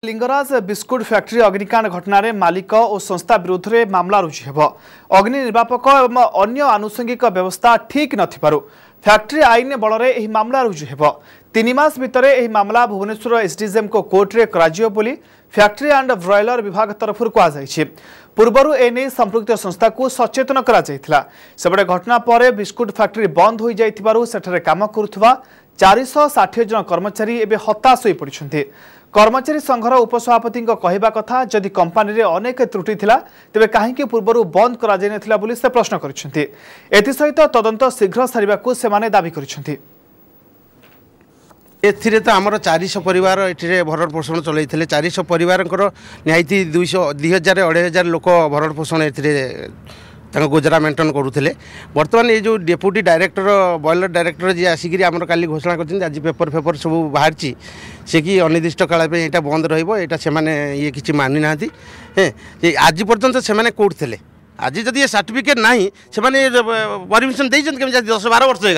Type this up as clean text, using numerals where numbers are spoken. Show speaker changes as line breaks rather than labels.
Lingaraj biscuit factory अग्निकांड घटना मालिक और संस्था विरोध में मामला रुजु हेब। अग्नि निर्वापक और अन्य आनुषंगिक व्यवस्था ठीक नथिबारु फैक्ट्री आईन बल में मामला रुजु हेब। 3 मास भितर यह मामला भुवनेश्वर एसडीजेएम को कोर्ट रे कराजियो बोली फैक्ट्री एंड ब्रॉयलर विभाग तरफ कहुई। पूर्वर एने संपृक्त संस्था को सचेतन करपटे घटना पर बिस्कुट फैक्ट्री बंद हो जाइथिबारु सेठारे काम करुवा 460 जन कर्मचारी एवं हताश हो पड़ते। कर्मचारी संघर उपसभापति कहवा कथा जदि कंपानी रे अनेक त्रुटि थिला तेबे काहेकि पूर्वरु बंद करा जाय नथिला बोली से प्रश्न करिसेंती। एथिसहित तदंत शीघ्र सारिबाकू सेमाने दाबी करिसेंती।
एथिरे तो आमर 400 परिवार एठिरे भरण पोषण चलैथिले। 400 परिवार निहायती 2000-2500 लोक भरण पोषण एथिरे गुजरा मेंटेन करुले। बर्तमान ये जो डेप्यूटी डायरेक्टर बॉयलर डायरेक्टर जी आसिक आम काली घोषणा कर आज पेपर सब बाहर से कि अनिर्दिष्ट काल यहाँ बंद रहा ये किसी मानि ना आज पर्यटन से कौट थे। आज जदि ये सर्टिफिकेट ना से परमिशन 10-12 वर्ष हो